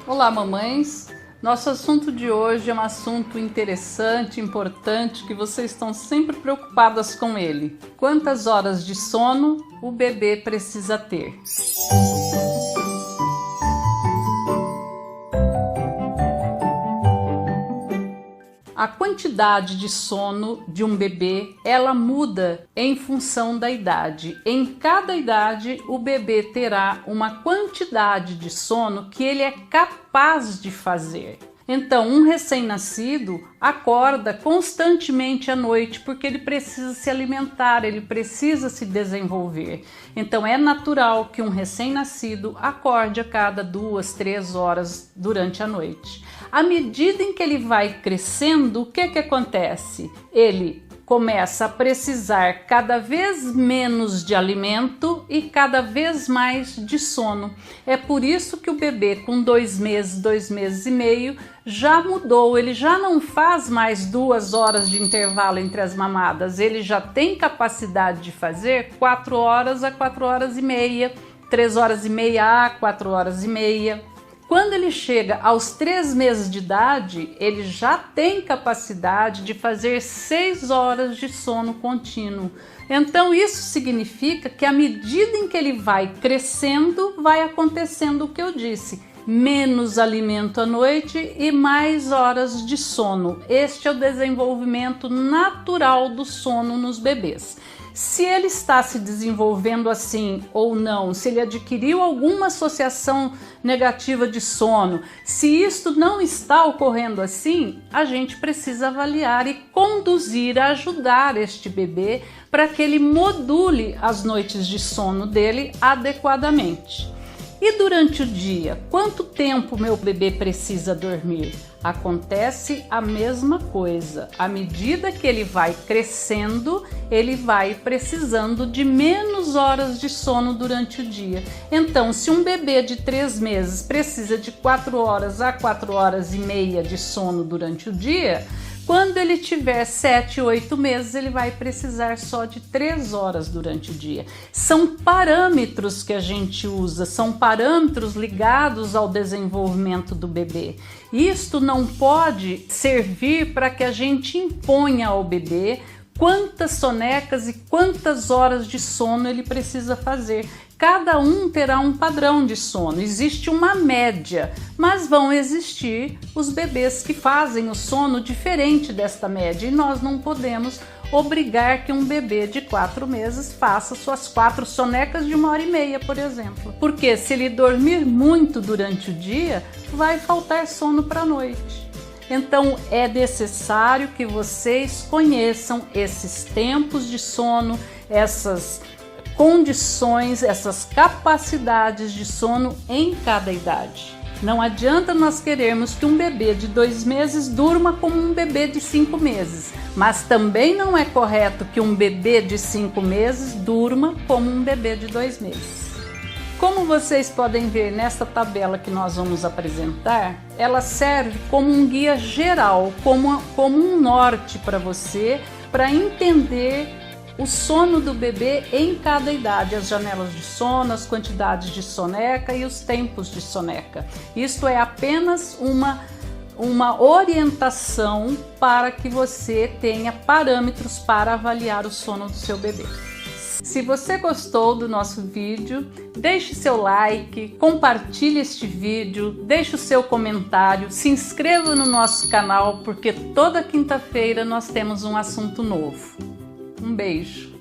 Olá, mamães! Nosso assunto de hoje é um assunto interessante, importante, que vocês estão sempre preocupadas com ele. Quantas horas de sono o bebê precisa ter? A quantidade de sono de um bebê, ela muda em função da idade. Em cada idade, o bebê terá uma quantidade de sono que ele é capaz de fazer. Então, um recém-nascido acorda constantemente à noite porque ele precisa se alimentar, ele precisa se desenvolver. Então, é natural que um recém-nascido acorde a cada 2, 3 horas durante a noite. À medida em que ele vai crescendo, o que acontece? Ele começa a precisar cada vez menos de alimento e cada vez mais de sono. É por isso que o bebê com 2 meses, 2 meses e meio já mudou, ele já não faz mais 2 horas de intervalo entre as mamadas, ele já tem capacidade de fazer 4 horas a 4 horas e meia, 3 horas e meia a 4 horas e meia. Quando ele chega aos 3 meses de idade, ele já tem capacidade de fazer 6 horas de sono contínuo. Então isso significa que à medida em que ele vai crescendo, vai acontecendo o que eu disse: menos alimento à noite e mais horas de sono. Este é o desenvolvimento natural do sono nos bebês. Se ele está se desenvolvendo assim ou não, se ele adquiriu alguma associação negativa de sono, se isto não está ocorrendo assim, a gente precisa avaliar e conduzir, ajudar este bebê para que ele module as noites de sono dele adequadamente. E durante o dia, quanto tempo meu bebê precisa dormir? Acontece a mesma coisa. À medida que ele vai crescendo, ele vai precisando de menos horas de sono durante o dia. Então, se um bebê de 3 meses precisa de 4 horas a 4 horas e meia de sono durante o dia, quando ele tiver 7, 8 meses, ele vai precisar só de 3 horas durante o dia. São parâmetros que a gente usa, são parâmetros ligados ao desenvolvimento do bebê. Isto não pode servir para que a gente imponha ao bebê quantas sonecas e quantas horas de sono ele precisa fazer. Cada um terá um padrão de sono, existe uma média, mas vão existir os bebês que fazem o sono diferente desta média e nós não podemos obrigar que um bebê de 4 meses faça suas 4 sonecas de 1h30, por exemplo. Porque se ele dormir muito durante o dia, vai faltar sono para a noite. Então é necessário que vocês conheçam esses tempos de sono, essas condições, essas capacidades de sono em cada idade. Não adianta nós querermos que um bebê de 2 meses durma como um bebê de 5 meses, mas também não é correto que um bebê de 5 meses durma como um bebê de 2 meses. Como vocês podem ver nesta tabela que nós vamos apresentar, ela serve como um guia geral, como um norte para você, para entender o sono do bebê em cada idade, as janelas de sono, as quantidades de soneca e os tempos de soneca. Isto é apenas uma orientação para que você tenha parâmetros para avaliar o sono do seu bebê. Se você gostou do nosso vídeo, deixe seu like, compartilhe este vídeo, deixe o seu comentário, se inscreva no nosso canal, porque toda quinta-feira nós temos um assunto novo. Um beijo!